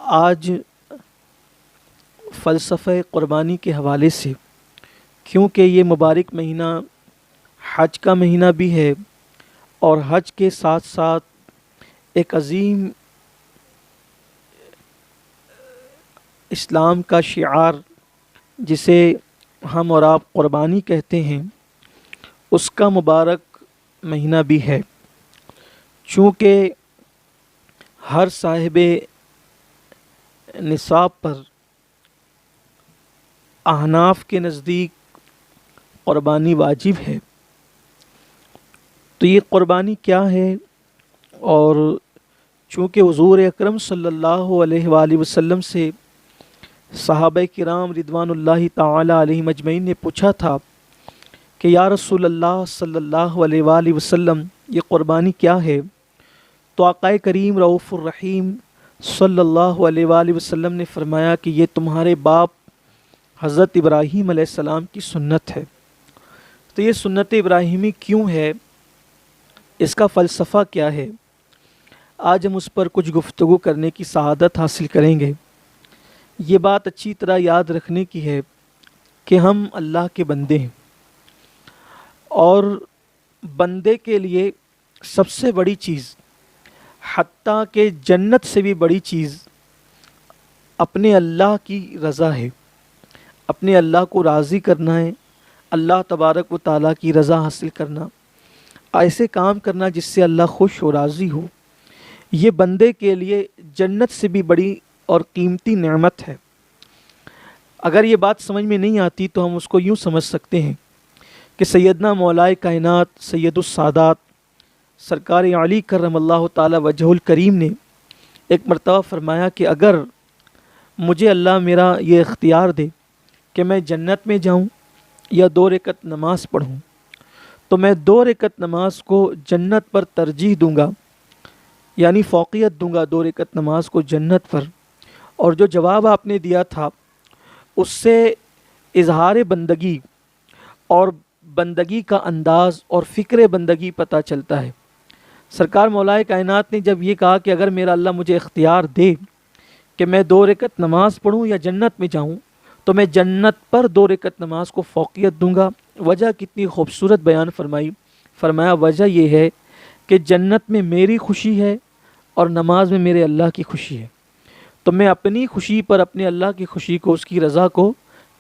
آج فلسفہ قربانی کے حوالے سے، کیونکہ یہ مبارک مہینہ حج کا مہینہ بھی ہے اور حج کے ساتھ ساتھ ایک عظیم اسلام کا شعار جسے ہم اور آپ قربانی کہتے ہیں، اس کا مبارک مہینہ بھی ہے۔ چونکہ ہر صاحب نصاب پر احناف کے نزدیک قربانی واجب ہے، تو یہ قربانی کیا ہے؟ اور چونکہ حضور اکرم صلی اللہ علیہ وآلہ وسلم سے صحابہ کرام رضوان اللہ تعالی علیہم اجمعین نے پوچھا تھا کہ یا رسول اللہ صلی اللہ علیہ وآلہ وسلم یہ قربانی کیا ہے؟ تو آقا کریم رؤوف الرحیم صلی اللہ علیہ وآلہ وسلم نے فرمایا کہ یہ تمہارے باپ حضرت ابراہیم علیہ السلام کی سنت ہے۔ تو یہ سنت ابراہیمی کیوں ہے؟ اس کا فلسفہ کیا ہے؟ آج ہم اس پر کچھ گفتگو کرنے کی سعادت حاصل کریں گے۔ یہ بات اچھی طرح یاد رکھنے کی ہے کہ ہم اللہ کے بندے ہیں، اور بندے کے لیے سب سے بڑی چیز، حتیٰ کہ جنت سے بھی بڑی چیز، اپنے اللہ کی رضا ہے۔ اپنے اللہ کو راضی کرنا ہے، اللہ تبارک و تعالیٰ کی رضا حاصل کرنا، ایسے کام کرنا جس سے اللہ خوش و راضی ہو۔ یہ بندے کے لیے جنت سے بھی بڑی اور قیمتی نعمت ہے۔ اگر یہ بات سمجھ میں نہیں آتی تو ہم اس کو یوں سمجھ سکتے ہیں کہ سیدنا مولائے کائنات سید السادات سرکار علی کرم اللہ تعالی وجہ الکریم نے ایک مرتبہ فرمایا کہ اگر مجھے اللہ میرا یہ اختیار دے کہ میں جنت میں جاؤں یا 2 رکعت نماز پڑھوں، تو میں 2 رکعت نماز کو جنت پر ترجیح دوں گا، یعنی فوقیت دوں گا 2 رکعت نماز کو جنت پر۔ اور جو جواب آپ نے دیا تھا اس سے اظہار بندگی اور بندگی کا انداز اور فکر بندگی پتہ چلتا ہے۔ سرکار مولائے کائنات نے جب یہ کہا کہ اگر میرا اللہ مجھے اختیار دے کہ میں 2 رکعت نماز پڑھوں یا جنت میں جاؤں، تو میں جنت پر 2 رکعت نماز کو فوقیت دوں گا۔ وجہ کتنی خوبصورت بیان فرمایا وجہ یہ ہے کہ جنت میں میری خوشی ہے اور نماز میں میرے اللہ کی خوشی ہے، تو میں اپنی خوشی پر اپنے اللہ کی خوشی کو، اس کی رضا کو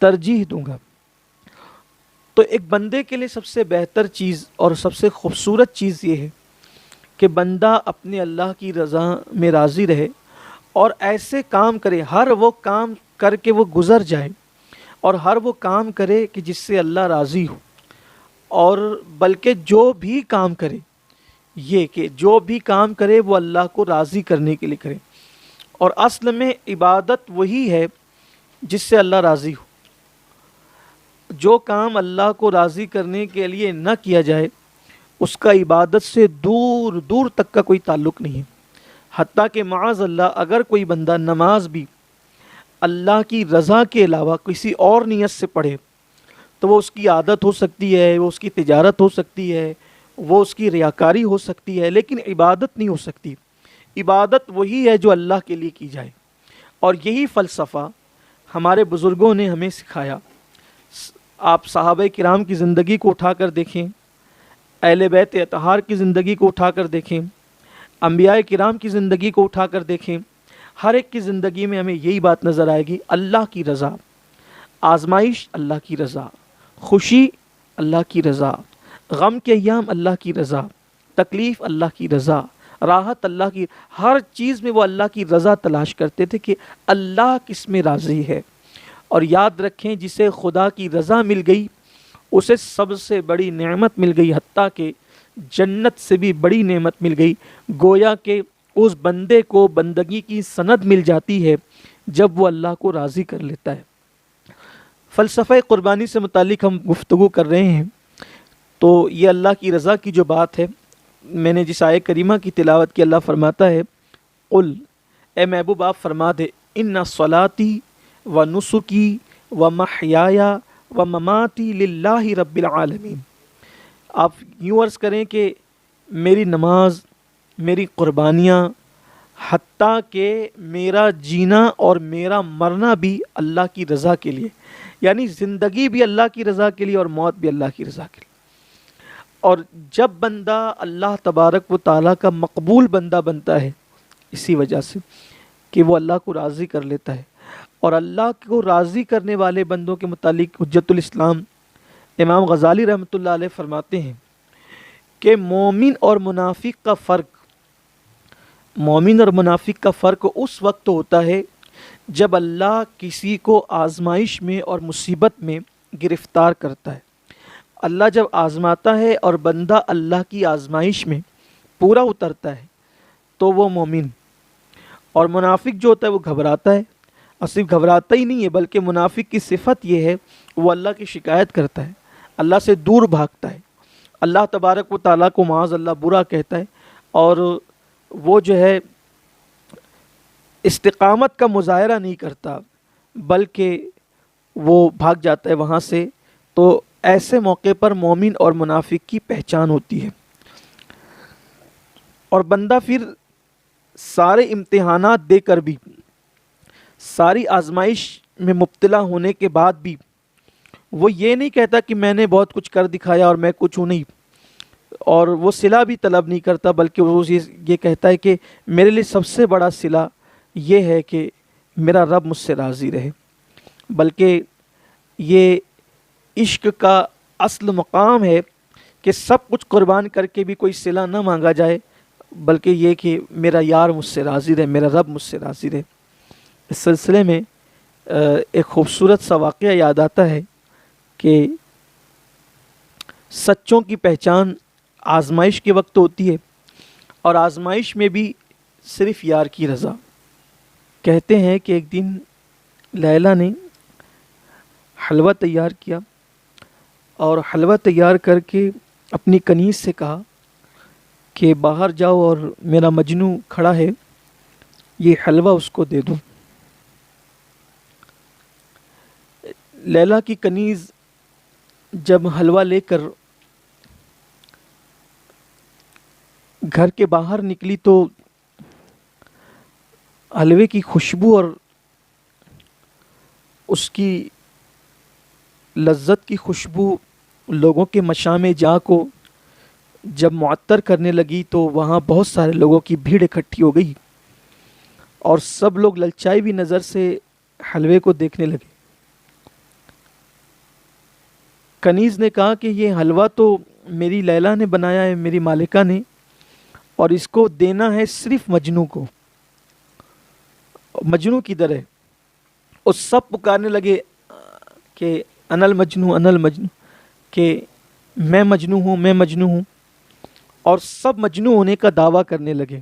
ترجیح دوں گا۔ تو ایک بندے کے لیے سب سے بہتر چیز اور سب سے خوبصورت چیز یہ ہے کہ بندہ اپنے اللہ کی رضا میں راضی رہے اور ایسے کام کرے، ہر وہ کام کر کے وہ گزر جائے، اور ہر وہ کام کرے کہ جس سے اللہ راضی ہو، اور بلکہ جو بھی کام کرے، یہ کہ جو بھی کام کرے وہ اللہ کو راضی کرنے کے لیے کرے۔ اور اصل میں عبادت وہی ہے جس سے اللہ راضی ہو۔ جو کام اللہ کو راضی کرنے کے لیے نہ کیا جائے اس کا عبادت سے دور دور تک کا کوئی تعلق نہیں ہے۔ حتیٰ کہ معاذ اللہ اگر کوئی بندہ نماز بھی اللہ کی رضا کے علاوہ کسی اور نیت سے پڑھے تو وہ اس کی عادت ہو سکتی ہے، وہ اس کی تجارت ہو سکتی ہے، وہ اس کی ریاکاری ہو سکتی ہے، لیکن عبادت نہیں ہو سکتی۔ عبادت وہی ہے جو اللہ کے لیے کی جائے، اور یہی فلسفہ ہمارے بزرگوں نے ہمیں سکھایا۔ آپ صحابہ کرام کی زندگی کو اٹھا کر دیکھیں، اہل بیت اطہار کی زندگی کو اٹھا کر دیکھیں، انبیاء کرام کی زندگی کو اٹھا کر دیکھیں، ہر ایک کی زندگی میں ہمیں یہی بات نظر آئے گی، اللہ کی رضا، آزمائش اللہ کی رضا، خوشی اللہ کی رضا، غم کے ایام اللہ کی رضا، تکلیف اللہ کی رضا، راحت اللہ کی، ہر چیز میں وہ اللہ کی رضا تلاش کرتے تھے کہ اللہ کس میں راضی ہے۔ اور یاد رکھیں جسے خدا کی رضا مل گئی اسے سب سے بڑی نعمت مل گئی، حتیٰ کہ جنت سے بھی بڑی نعمت مل گئی۔ گویا کہ اس بندے کو بندگی کی سند مل جاتی ہے جب وہ اللہ کو راضی کر لیتا ہے۔ فلسفہ قربانی سے متعلق ہم گفتگو کر رہے ہیں، تو یہ اللہ کی رضا کی جو بات ہے، میں نے جس آیت کریمہ کی تلاوت کی، اللہ فرماتا ہے قل، اے محبوب آپ فرما دے، ان صلاتی و نسکی و محیایا و مماتی للہ رب العالمین۔ آپ یوں عرض کریں کہ میری نماز، میری قربانیاں، حتیٰ کہ میرا جینا اور میرا مرنا بھی اللہ کی رضا کے لیے، یعنی زندگی بھی اللہ کی رضا کے لیے اور موت بھی اللہ کی رضا کے لیے۔ اور جب بندہ اللہ تبارک و تعالیٰ کا مقبول بندہ بنتا ہے، اسی وجہ سے کہ وہ اللہ کو راضی کر لیتا ہے، اور اللہ کو راضی کرنے والے بندوں کے متعلق حجت الاسلام امام غزالی رحمۃ اللہ علیہ فرماتے ہیں کہ مومن اور منافق کا فرق اس وقت ہوتا ہے جب اللہ کسی کو آزمائش میں اور مصیبت میں گرفتار کرتا ہے۔ اللہ جب آزماتا ہے اور بندہ اللہ کی آزمائش میں پورا اترتا ہے تو وہ مومن، اور منافق جو ہوتا ہے وہ گھبراتا ہے، اور صرف گھبراتا ہی نہیں ہے بلکہ منافق کی صفت یہ ہے وہ اللہ کی شکایت کرتا ہے، اللہ سے دور بھاگتا ہے، اللہ تبارک و تعالیٰ کو معاذ اللہ برا کہتا ہے، اور وہ جو ہے استقامت کا مظاہرہ نہیں کرتا بلکہ وہ بھاگ جاتا ہے وہاں سے۔ تو ایسے موقع پر مومن اور منافق کی پہچان ہوتی ہے، اور بندہ پھر سارے امتحانات دے کر بھی، ساری آزمائش میں مبتلا ہونے کے بعد بھی وہ یہ نہیں کہتا کہ میں نے بہت کچھ کر دکھایا اور میں کچھ ہوں نہیں، اور وہ صلہ بھی طلب نہیں کرتا بلکہ وہ یہ کہتا ہے کہ میرے لیے سب سے بڑا صلہ یہ ہے کہ میرا رب مجھ سے راضی رہے۔ بلکہ یہ عشق کا اصل مقام ہے کہ سب کچھ قربان کر کے بھی کوئی صلہ نہ مانگا جائے، بلکہ یہ کہ میرا یار مجھ سے راضی رہے، میرا رب مجھ سے راضی رہے۔ اس سلسلے میں ایک خوبصورت سا واقعہ یاد آتا ہے کہ سچوں کی پہچان آزمائش کے وقت ہوتی ہے، اور آزمائش میں بھی صرف یار کی رضا۔ کہتے ہیں کہ ایک دن لیلا نے حلوہ تیار کیا، اور حلوہ تیار کر کے اپنی کنیز سے کہا کہ باہر جاؤ اور میرا مجنو کھڑا ہے، یہ حلوہ اس کو دے دو۔ لیلا کی کنیز جب حلوہ لے کر گھر کے باہر نکلی تو حلوے کی خوشبو اور اس کی لذت کی خوشبو لوگوں کے مشام جاں کو جب معطر کرنے لگی تو وہاں بہت سارے لوگوں کی بھیڑ اکٹھی ہو گئی، اور سب لوگ للچائی ہوئی نظر سے حلوے کو دیکھنے لگے۔ کنیز نے کہا کہ یہ حلوہ تو میری لیلا نے بنایا ہے، میری مالکہ نے، اور اس کو دینا ہے صرف مجنو کو، مجنو کدھر ہے؟ اور سب پکارنے لگے کہ انا المجنو انا المجنو، کہ میں مجنو ہوں میں مجنو ہوں، اور سب مجنو ہونے کا دعویٰ کرنے لگے۔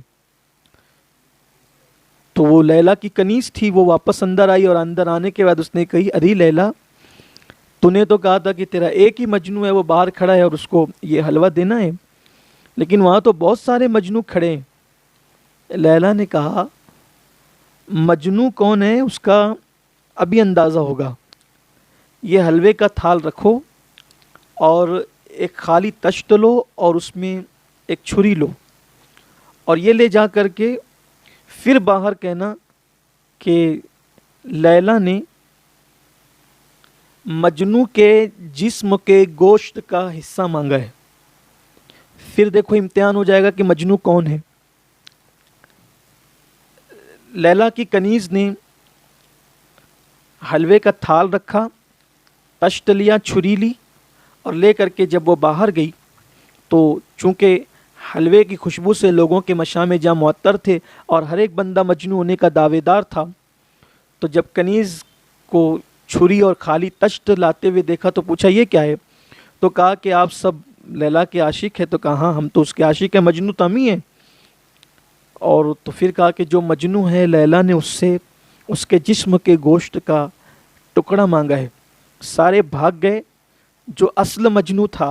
تو وہ لیلا کی کنیز تھی، وہ واپس اندر آئی، اور اندر آنے کے بعد اس نے کہی ارے لیلا، تو نے تو کہا تھا کہ تیرا ایک ہی مجنو ہے، وہ باہر کھڑا ہے اور اس کو یہ حلوہ دینا ہے، لیکن وہاں تو بہت سارے مجنو کھڑے ہیں۔ لیلا نے کہا مجنو کون ہے اس کا ابھی اندازہ ہوگا، یہ حلوے کا تھال رکھو اور ایک خالی تشت لو اور اس میں ایک چھری لو، اور یہ لے جا کر کے پھر باہر کہنا کہ لیلا نے مجنو کے جسم کے گوشت کا حصہ مانگا ہے۔ پھر دیکھو امتحان ہو جائے گا کہ مجنو کون ہے۔ لیلا کی کنیز نے حلوے کا تھال رکھا، تشت لیا، چھری لی، اور لے کر کے جب وہ باہر گئی تو چونکہ حلوے کی خوشبو سے لوگوں کے مشام جاں معطر تھے اور ہر ایک بندہ مجنو ہونے کا دعوے دار تھا، تو جب کنیز کو چھری اور خالی تشت لاتے ہوئے دیکھا تو پوچھا یہ کیا ہے؟ تو کہا کہ آپ سب لیلا کے عاشق ہیں۔ تو کہا ہاں ہم تو اس کے عاشق ہیں، مجنو تو ہم ہی ہیں۔ اور تو پھر کہا کہ جو مجنو ہے لیلا نے اس سے اس کے جسم کے گوشت کا ٹکڑا مانگا ہے۔ سارے بھاگ گئے، جو اصل مجنو تھا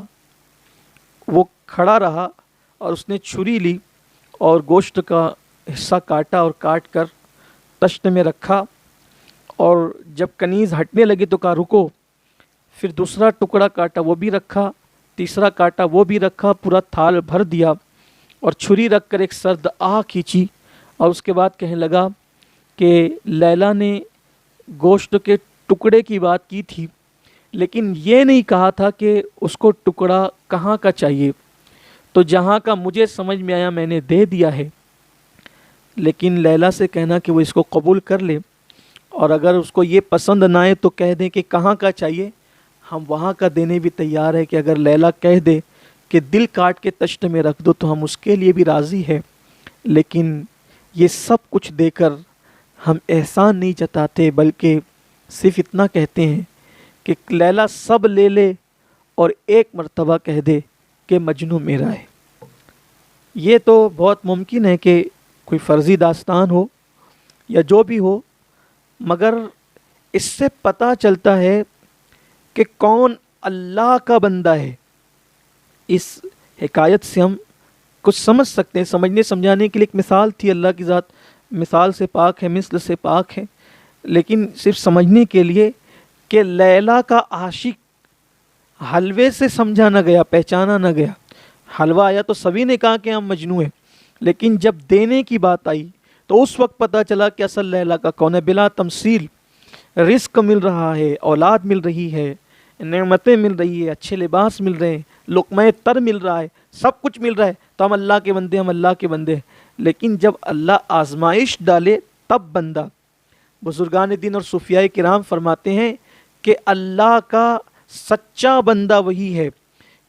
وہ کھڑا رہا اور اس نے چھری لی اور گوشت کا حصہ کاٹا اور کاٹ کر تشت میں رکھا، اور جب کنیز ہٹنے لگے تو کہا رکو، پھر دوسرا ٹکڑا کاٹا وہ بھی رکھا، تیسرا کاٹا وہ بھی رکھا، پورا تھال بھر دیا، اور چھری رکھ کر ایک سرد آہ کھینچی اور اس کے بعد کہنے لگا کہ لیلا نے گوشت کے ٹکڑے کی بات کی تھی، لیکن یہ نہیں کہا تھا کہ اس کو ٹکڑا کہاں کا چاہیے، تو جہاں کا مجھے سمجھ میں آیا میں نے دے دیا ہے، لیکن لیلا سے کہنا کہ وہ اس کو قبول کر لے، اور اگر اس کو یہ پسند نہ آئے تو کہہ دیں کہ کہاں کا چاہیے، ہم وہاں کا دینے بھی تیار ہے، کہ اگر لیلا کہہ دے کہ دل کاٹ کے تشت میں رکھ دو تو ہم اس کے لیے بھی راضی ہے، لیکن یہ سب کچھ دے کر ہم احسان نہیں جتاتے، بلکہ صرف اتنا کہتے ہیں کہ لیلا سب لے لے اور ایک مرتبہ کہہ دے کہ مجنوں میرا ہے۔ یہ تو بہت ممکن ہے کہ کوئی فرضی داستان ہو یا جو بھی ہو، مگر اس سے پتہ چلتا ہے کہ کون اللہ کا بندہ ہے۔ اس حکایت سے ہم کچھ سمجھ سکتے ہیں، سمجھنے سمجھانے کے لیے ایک مثال تھی، اللہ کی ذات مثال سے پاک ہے، مثل سے پاک ہے، لیکن صرف سمجھنے کے لیے کہ لیلا کا عاشق حلوے سے سمجھا نہ گیا، پہچانا نہ گیا۔ حلوہ آیا تو سبھی نے کہا کہ ہم مجنوں ہیں، لیکن جب دینے کی بات آئی تو اس وقت پتہ چلا کہ اصل لیلا کا کون ہے۔ بلا تمثیل رزق مل رہا ہے، اولاد مل رہی ہے، نعمتیں مل رہی ہے، اچھے لباس مل رہے ہیں، لقمہ تر مل رہا ہے، سب کچھ مل رہا ہے، تو ہم اللہ کے بندے، ہم اللہ کے بندے ہیں۔ لیکن جب اللہ آزمائش ڈالے تب بندہ۔ بزرگان دین اور صوفیاء کرام فرماتے ہیں کہ اللہ کا سچا بندہ وہی ہے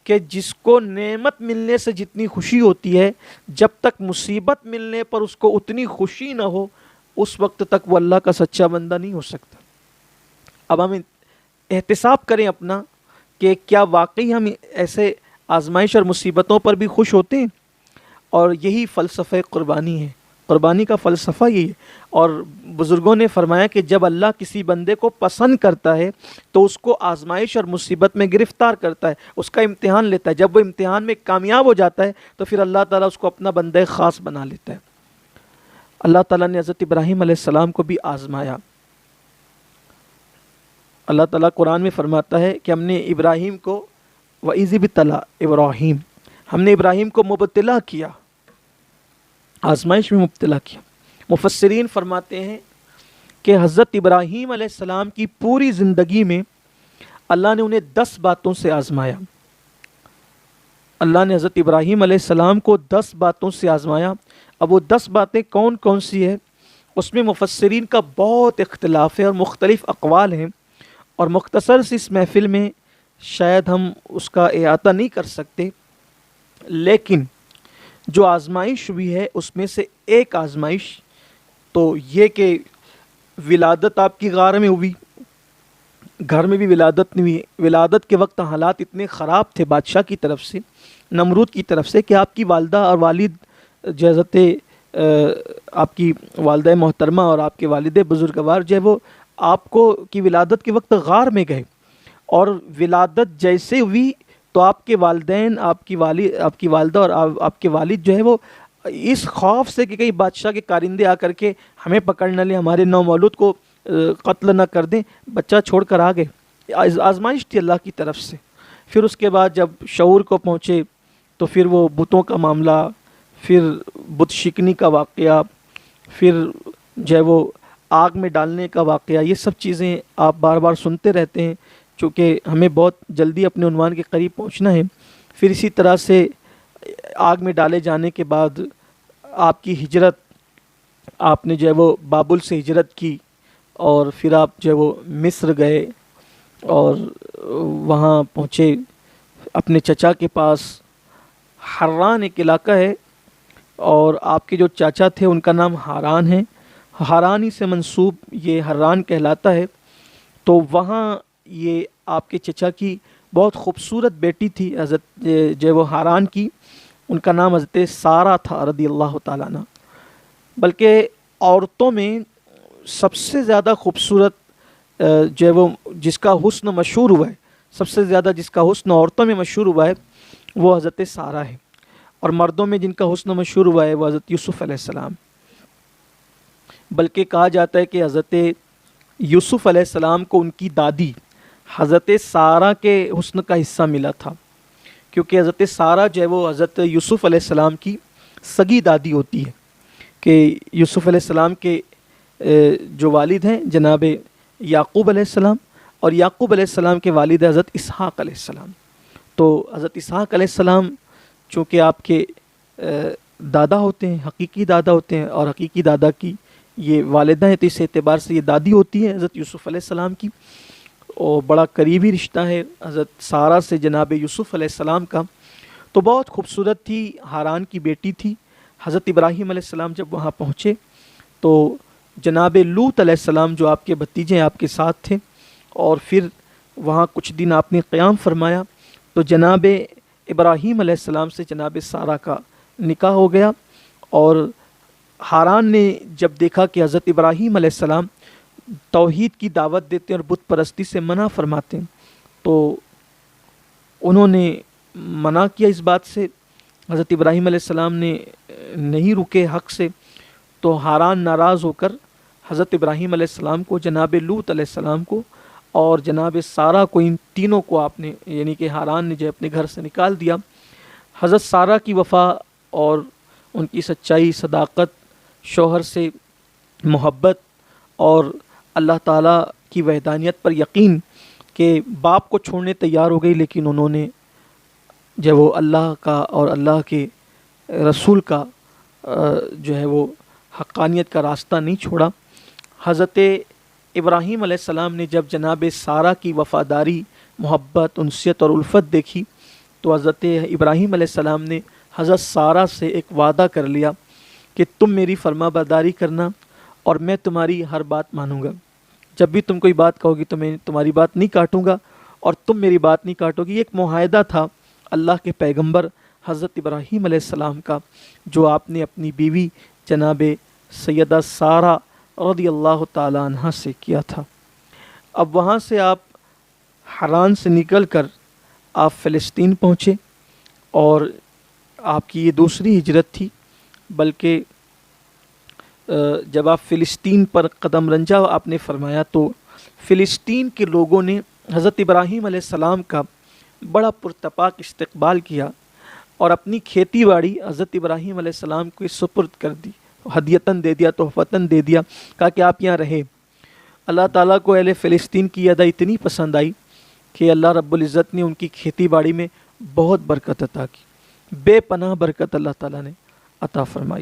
کہ جس کو نعمت ملنے سے جتنی خوشی ہوتی ہے، جب تک مصیبت ملنے پر اس کو اتنی خوشی نہ ہو، اس وقت تک وہ اللہ کا سچا بندہ نہیں ہو سکتا۔ اب ہم احتساب کریں اپنا کہ کیا واقعی ہم ایسے آزمائش اور مصیبتوں پر بھی خوش ہوتے ہیں؟ اور یہی فلسفہ قربانی ہے، قربانی کا فلسفہ یہی ہے۔ اور بزرگوں نے فرمایا کہ جب اللہ کسی بندے کو پسند کرتا ہے تو اس کو آزمائش اور مصیبت میں گرفتار کرتا ہے، اس کا امتحان لیتا ہے۔ جب وہ امتحان میں کامیاب ہو جاتا ہے تو پھر اللہ تعالیٰ اس کو اپنا بندہ خاص بنا لیتا ہے۔ اللہ تعالیٰ نے حضرت ابراہیم علیہ السلام کو بھی آزمایا۔ اللہ تعالیٰ قرآن میں فرماتا ہے کہ ہم نے ابراہیم کو وَإِذِ ابْتَلَىٰ ابراہیم، ہم نے ابراہیم کو مبتلا کیا، آزمائش میں مبتلا کیا۔ مفسرین فرماتے ہیں کہ حضرت ابراہیم علیہ السلام کی پوری زندگی میں اللہ نے انہیں 10 باتوں سے آزمایا۔ اللہ نے حضرت ابراہیم علیہ السلام کو 10 باتوں سے آزمایا۔ اب وہ 10 باتیں کون کون سی ہیں، اس میں مفسرین کا بہت اختلاف ہے اور مختلف اقوال ہیں، اور مختصر سی اس محفل میں شاید ہم اس کا احاطہ نہیں کر سکتے، لیکن جو آزمائش ہوئی ہے اس میں سے ایک آزمائش تو یہ کہ ولادت آپ کی غار میں ہوئی، گھر میں بھی ولادت نہیں ہوئی۔ ولادت کے وقت حالات اتنے خراب تھے بادشاہ کی طرف سے، نمرود کی طرف سے، کہ آپ کی والدہ اور والد جو حضرت آپ کی والدہ محترمہ اور آپ کے والد بزرگوار جو ہے وہ آپ کو کی ولادت کے وقت غار میں گئے، اور ولادت جیسے ہوئی تو آپ کے والدین، آپ کی والدہ اور آپ کے والد جو ہے وہ اس خوف سے کہ کہیں بادشاہ کے کارندے آ کر کے ہمیں پکڑ نہ لیں، ہمارے نومولود کو قتل نہ کر دیں، بچہ چھوڑ کر آ گئے۔ آزمائش تھی اللہ کی طرف سے۔ پھر اس کے بعد جب شعور کو پہنچے تو پھر وہ بتوں کا معاملہ، پھر بت شکنی کا واقعہ، پھر جو ہے وہ آگ میں ڈالنے کا واقعہ، یہ سب چیزیں آپ بار بار سنتے رہتے ہیں، چونکہ ہمیں بہت جلدی اپنے عنوان کے قریب پہنچنا ہے۔ پھر اسی طرح سے آگ میں ڈالے جانے کے بعد آپ کی ہجرت، آپ نے جو ہے وہ بابل سے ہجرت کی، اور پھر آپ جو ہے وہ مصر گئے اور وہاں پہنچے اپنے چچا کے پاس۔ حران ایک علاقہ ہے، اور آپ کے جو چاچا تھے ان کا نام حاران ہے، حارانی سے منسوب یہ حران کہلاتا ہے۔ تو وہاں یہ آپ کے چچا کی بہت خوبصورت بیٹی تھی حضرت جو وہ حاران کی، ان کا نام حضرت سارہ تھا رضی اللہ تعالیٰ عنہ۔ بلکہ عورتوں میں سب سے زیادہ خوبصورت جو ہے وہ جس کا حسن مشہور ہوا ہے، سب سے زیادہ جس کا حسن عورتوں میں مشہور ہوا ہے وہ حضرت سارہ ہے، اور مردوں میں جن کا حسن مشہور ہوا ہے وہ حضرت یوسف علیہ السلام۔ بلکہ کہا جاتا ہے کہ حضرت یوسف علیہ السلام کو ان کی دادی حضرت سارہ کے حسن کا حصہ ملا تھا، کیونکہ حضرت سارہ جو ہے وہ حضرت یوسف علیہ السلام کی سگی دادی ہوتی ہے۔ کہ یوسف علیہ السلام کے جو والد ہیں جناب یعقوب علیہ السلام، اور یعقوب علیہ السلام کے والد حضرت اسحاق علیہ السلام. تو حضرت اسحاق علیہ السلام چونکہ آپ کے دادا ہوتے ہیں، حقیقی دادا ہوتے ہیں، اور حقیقی دادا کی یہ والدہ ہیں، تو اس اعتبار سے یہ دادی ہوتی ہیں حضرت یوسف علیہ السلام کی. اور بڑا قریبی رشتہ ہے حضرت سارہ سے جناب یوسف علیہ السلام کا. تو بہت خوبصورت تھی، ہاران کی بیٹی تھی. حضرت ابراہیم علیہ السلام جب وہاں پہنچے تو جناب لوط علیہ السلام جو آپ کے بھتیجے ہیں آپ کے ساتھ تھے، اور پھر وہاں کچھ دن آپ نے قیام فرمایا. تو جناب ابراہیم علیہ السلام سے جناب سارہ کا نکاح ہو گیا. اور ہاران نے جب دیکھا کہ حضرت ابراہیم علیہ السلام توحید کی دعوت دیتے ہیں اور بت پرستی سے منع فرماتے ہیں، تو انہوں نے منع کیا اس بات سے. حضرت ابراہیم علیہ السلام نے نہیں رکے حق سے. تو ہاران ناراض ہو کر حضرت ابراہیم علیہ السلام کو، جناب لوط علیہ السلام کو اور جناب سارہ کو، ان تینوں کو آپ نے، یعنی کہ ہاران نے جو اپنے گھر سے نکال دیا. حضرت سارہ کی وفا اور ان کی سچائی، صداقت، شوہر سے محبت اور اللہ تعالیٰ کی وحدانیت پر یقین کہ باپ کو چھوڑنے تیار ہو گئی، لیکن انہوں نے جب وہ اللہ کا اور اللہ کے رسول کا جو ہے وہ حقانیت کا راستہ نہیں چھوڑا. حضرت ابراہیم علیہ السلام نے جب جناب سارہ کی وفاداری، محبت، انسیت اور الفت دیکھی تو حضرت ابراہیم علیہ السلام نے حضرت سارہ سے ایک وعدہ کر لیا کہ تم میری فرما برداری کرنا اور میں تمہاری ہر بات مانوں گا. جب بھی تم کوئی بات کہو گی تو میں تمہاری بات نہیں کاٹوں گا اور تم میری بات نہیں کاٹو گی. ایک معاہدہ تھا اللہ کے پیغمبر حضرت ابراہیم علیہ السلام کا، جو آپ نے اپنی بیوی جناب سیدہ سارہ رضی اللہ تعالی عنہ سے کیا تھا. اب وہاں سے آپ حران سے نکل کر آپ فلسطین پہنچے، اور آپ کی یہ دوسری ہجرت تھی. بلکہ جب آپ فلسطین پر قدم رنجہ آپ نے فرمایا تو فلسطین کے لوگوں نے حضرت ابراہیم علیہ السلام کا بڑا پرتپاک استقبال کیا اور اپنی کھیتی باڑی حضرت ابراہیم علیہ السلام کو سپرد کر دی، ہدیتاً دے دیا، تحفتاً دے دیا، کہا کہ آپ یہاں رہے. اللہ تعالیٰ کو اہل فلسطین کی ادا اتنی پسند آئی کہ اللہ رب العزت نے ان کی کھیتی باڑی میں بہت برکت عطا کی، بے پناہ برکت اللہ تعالیٰ نے عطا فرمائی.